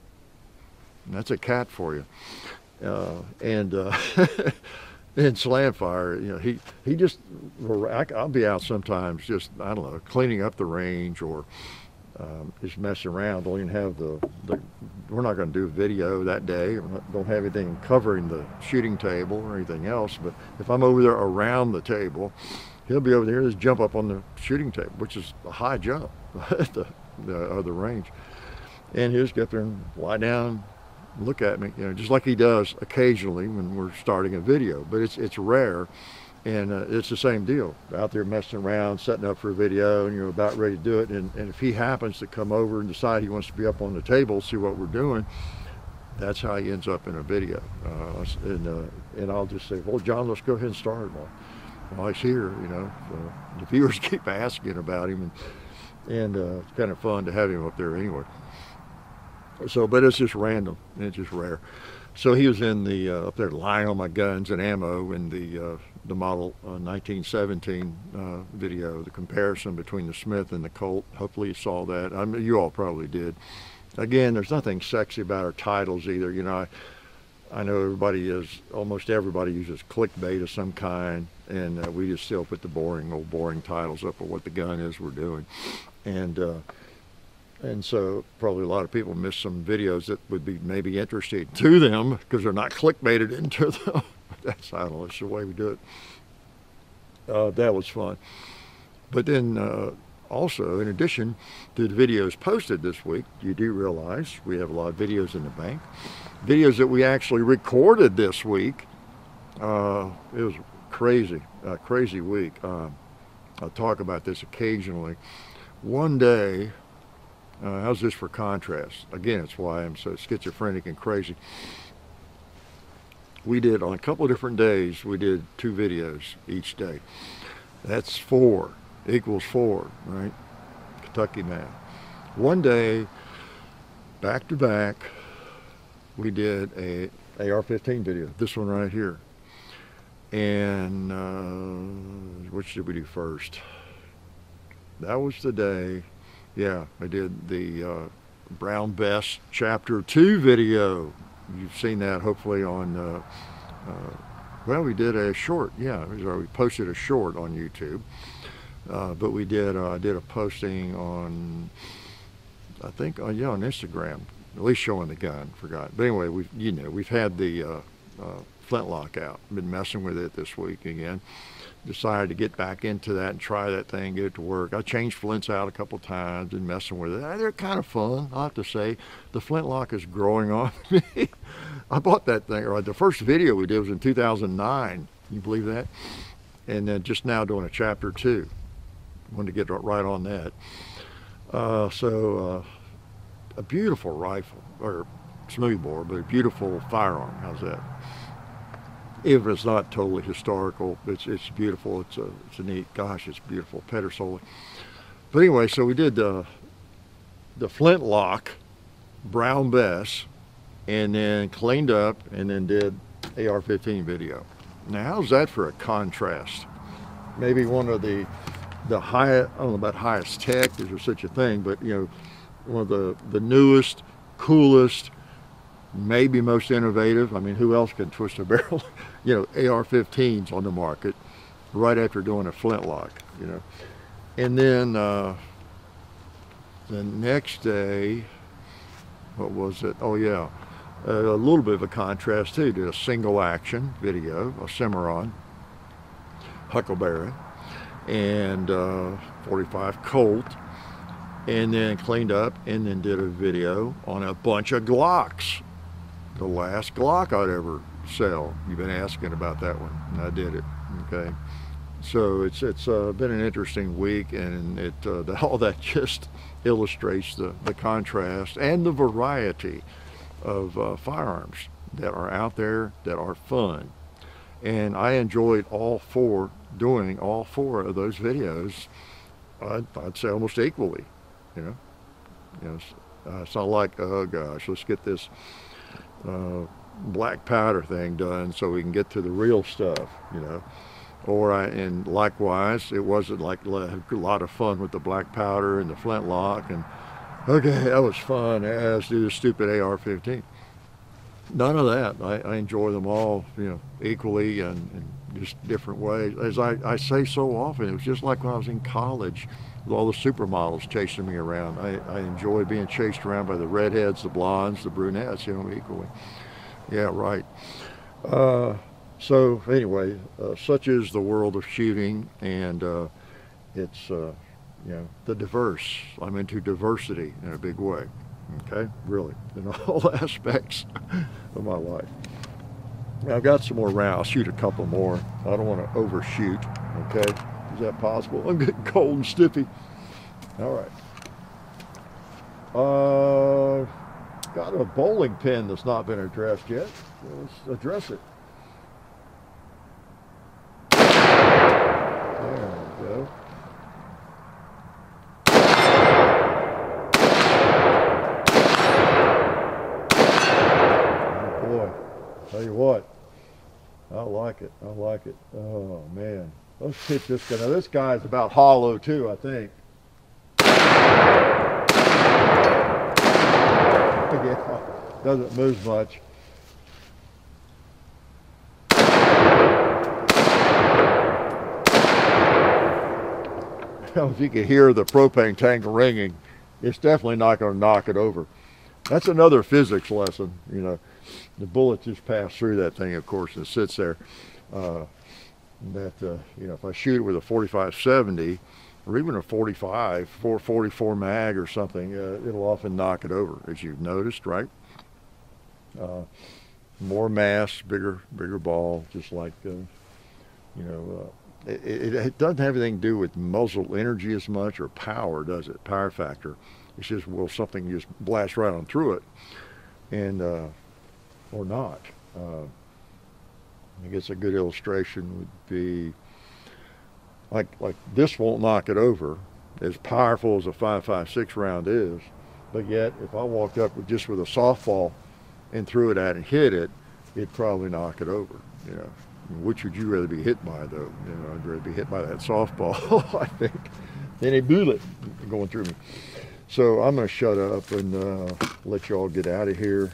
And that's a cat for you. And Slamfire, you know, he just, I'll be out sometimes just, I don't know, cleaning up the range or just messing around. Don't even have we're not going to do a video that day. Don't have anything covering the shooting table or anything else. But if I'm over there around the table, he'll be over there, just jump up on the shooting table, which is a high jump at the range. And he'll just get there and lie down, look at me, you know, just like he does occasionally when we're starting a video. But it's rare. And it's the same deal, out there messing around, setting up for a video, and you're about ready to do it. And if he happens to come over and decide he wants to be up on the table, see what we're doing, that's how he ends up in a video. And I'll just say, well, John, let's go ahead and start while he's here, you know. So the viewers keep asking about him, and it's kind of fun to have him up there anyway. So, but it's just random, and it's just rare. So he was in the up there lying on my guns and ammo in the model 1917 video, the comparison between the Smith and the Colt. Hopefully you saw that. I mean, you all probably did. Again, there's nothing sexy about our titles either. You know, I know almost everybody uses clickbait of some kind, and we just still put the boring titles up of what the gun is we're doing. And so probably a lot of people miss some videos that would be maybe interesting to them because they're not clickbaited into them. I don't know, it's the way we do it. That was fun. But then also, in addition to the videos posted this week, you do realize we have a lot of videos in the bank. Videos that we actually recorded this week. It was crazy week. I'll talk about this occasionally. One day, how's this for contrast? Again, it's why I'm so schizophrenic and crazy. we did on a couple of different days, we did 2 videos each day. That's 4 equals 4, right? Kentucky math. One day, back to back, we did a AR-15 video, this one right here. And which did we do first? That was the day, yeah, I did the Brown Bess Chapter 2 video. You've seen that hopefully on, well, we did a short, yeah, we posted a short on YouTube. But we did, I did a posting on, I think, yeah, on Instagram, at least showing the gun, forgot. But anyway, we've had the flintlock out. Been messing with it this week again. Decided to get back into that and try that thing, get it to work. I changed flints out a couple times, been messing with it. They're kind of fun, I have to say. The flintlock is growing on me. I bought that thing, or the first video we did was in 2009. Can you believe that? And then just now doing a Chapter 2. Wanted to get right on that. A beautiful rifle, or smoothbore, but a beautiful firearm. How's that? Even if it's not totally historical, it's beautiful. It's a neat. Gosh, it's beautiful. Pedersoli. But anyway, so we did the flintlock, Brown Bess, and then cleaned up, and then did AR-15 video. Now, how's that for a contrast? Maybe one of the highest, I don't know about highest tech, is there such a thing, but you know, one of the newest, coolest, maybe most innovative. I mean, who else can twist a barrel? You know, AR-15s on the market right after doing a flintlock, you know. And then the next day, what was it? Oh yeah, a little bit of a contrast too. Did a single action video, a Cimarron, Huckleberry, and 45 Colt, and then cleaned up and then did a video on a bunch of Glocks. The last Glock I'd ever sell. You've been asking about that one, and I did it. Okay, so it's been an interesting week, and all that just illustrates the contrast and the variety of firearms that are out there that are fun. And I enjoyed doing all 4 of those videos. I'd say almost equally, you know. It's not like, oh gosh, let's get this black powder thing done so we can get to the real stuff, you know. And likewise, it wasn't like a lot of fun with the black powder and the flintlock and okay, that was fun. Let's do the stupid AR-15. None of that. I enjoy them all, you know, equally and just different ways. As I say so often, it was just like when I was in college with all the supermodels chasing me around. I enjoy being chased around by the redheads, the blondes, the brunettes, you know, equally. Yeah, right. So anyway, such is the world of shooting, and it's, you know, the diverse. I'm into diversity in a big way. Okay, really, in all aspects of my life. Now, I've got some more rounds. I'll shoot a couple more. I don't want to overshoot. Okay, is that possible? I'm getting cold and stiffy. All right. Got a bowling pin that's not been addressed yet. So let's address it. There we go. Tell you what, I like it. I like it. Oh man, let's hit this guy. Now this guy's about hollow too, I think. Yeah, doesn't move much. If you can hear the propane tank ringing, it's definitely not going to knock it over. That's another physics lesson, you know. The bullet just passed through that thing, of course, and it sits there. You know, if I shoot it with a 45-70 or even a 45, 444 mag or something, it'll often knock it over, as you've noticed, right? More mass, bigger ball, just like, you know, it doesn't have anything to do with muzzle energy as much or power, does it? Power factor. It's just, will something just blast right on through it, and or not. I guess a good illustration would be like this won't knock it over, as powerful as a 5.56 round is, but yet if I walked up with just with a softball and threw it at and hit it, it'd probably knock it over. You know, which would you rather be hit by though? You know, I'd rather be hit by that softball, I think, than a bullet going through me. So I'm going to shut up and let you all get out of here.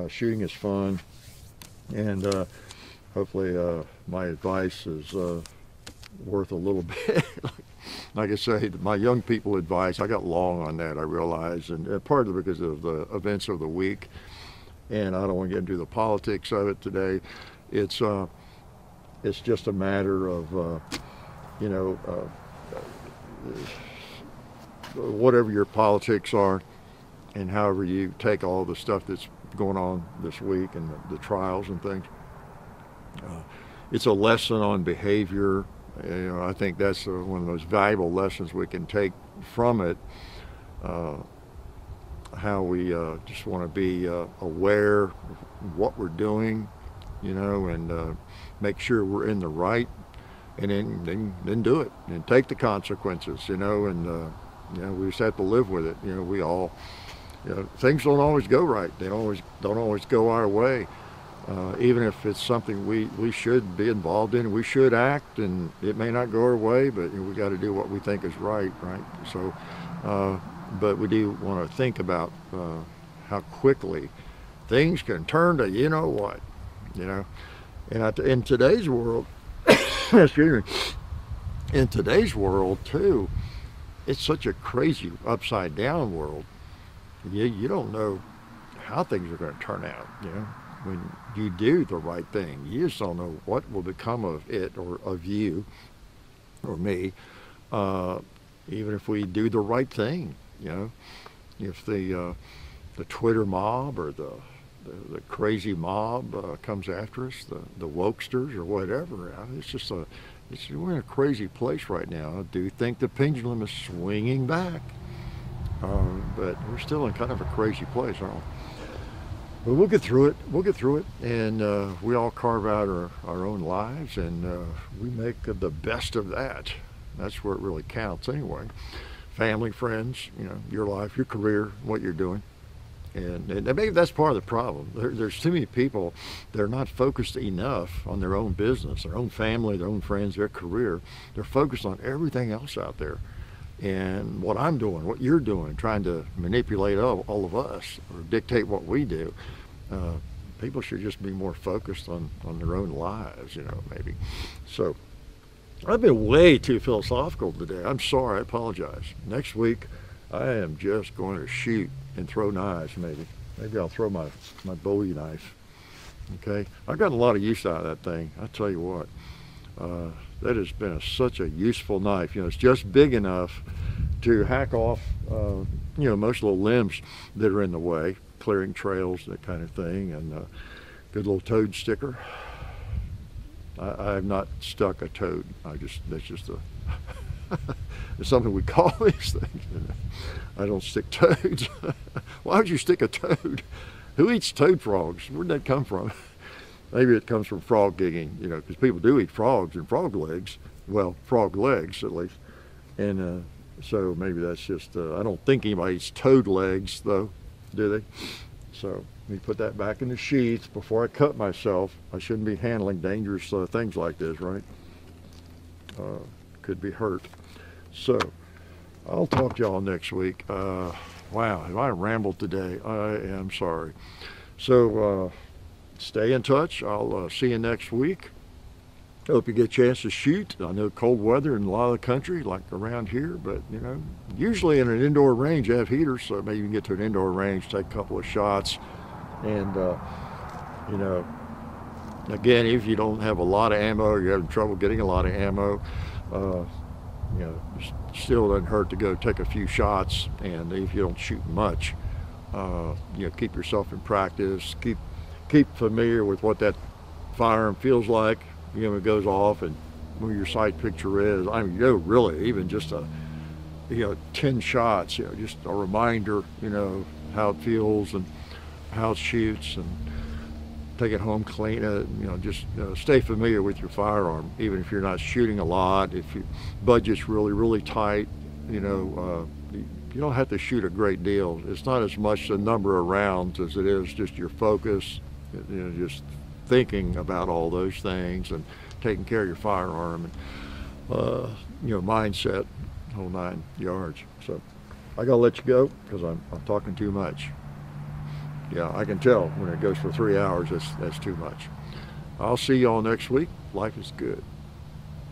Shooting is fun, and hopefully my advice is worth a little bit. Like I say, my young people advice, I got long on that, I realize, and partly because of the events of the week, and I don't want to get into the politics of it today. It's just a matter of, you know, whatever your politics are, and however you take all the stuff that's going on this week and the trials and things. It's a lesson on behavior. You know, I think that's one of the most valuable lessons we can take from it. How we just want to be aware of what we're doing, you know, and make sure we're in the right, and then do it and take the consequences, you know, and you know, we just have to live with it. You know, we all, you know, things don't always go right. They don't always go our way. Even if it's something we should be involved in, we should act, and it may not go our way, but you know, we got to do what we think is right. So, but we do want to think about how quickly things can turn to you know what, you know. And in today's world, excuse me, in today's world too, it's such a crazy upside down world. You don't know how things are going to turn out, you know. When you do the right thing, you just don't know what will become of it or of you or me, even if we do the right thing, you know. If the Twitter mob or the crazy mob comes after us, the wokesters or whatever, it's just we're in a crazy place right now. I do think the pendulum is swinging back, but we're still in kind of a crazy place, aren't we? But we'll get through it. We'll get through it, and we all carve out our own lives, and we make the best of that. That's where it really counts, anyway. Family, friends, you know, your life, your career, what you're doing, and maybe that's part of the problem. There's too many people that are not focused enough on their own business, their own family, their own friends, their career. They're focused on everything else out there. And what I'm doing, what you're doing, trying to manipulate all of us or dictate what we do. People should just be more focused on their own lives, you know, maybe. So I've been way too philosophical today. I'm sorry, I apologize. Next week, I am just going to shoot and throw knives, maybe. Maybe I'll throw my Bowie knife, okay? I've gotten a lot of use out of that thing, I tell you what. That has been such a useful knife. You know, it's just big enough to hack off, you know, most little limbs that are in the way, clearing trails, that kind of thing, and good little toad sticker. I have not stuck a toad. That's just it's something we call these things. I don't stick toads. Why would you stick a toad? Who eats toad frogs? Where'd that come from? Maybe it comes from frog gigging, you know, because people do eat frogs and frog legs. Well, frog legs at least. And so maybe that's just, I don't think anybody eats toad legs though, do they? So let me put that back in the sheath before I cut myself. I shouldn't be handling dangerous things like this, right? Could be hurt. So I'll talk to y'all next week. Wow, have I rambled today? I am sorry. So, stay in touch. I'll see you next week. Hope you get a chance to shoot. I know cold weather in a lot of the country, like around here, but you know, usually in an indoor range you have heaters, so maybe you can get to an indoor range, take a couple of shots, and you know, again, if you don't have a lot of ammo, you're having trouble getting a lot of ammo, you know, still doesn't hurt to go take a few shots, and if you don't shoot much, you know, keep yourself in practice, keep familiar with what that firearm feels like, you know, it goes off and where your sight picture is. I mean, you know, really, even just 10 shots, you know, just a reminder, you know, how it feels and how it shoots, and take it home, clean it, you know, just stay familiar with your firearm, even if you're not shooting a lot. If your budget's really tight, you know, you don't have to shoot a great deal. It's not as much the number of rounds as it is just your focus, you know, just thinking about all those things and taking care of your firearm and, you know, mindset, whole 9 yards. So I gotta let you go because I'm talking too much. Yeah, I can tell when it goes for 3 hours, that's too much. I'll see y'all next week. Life is good.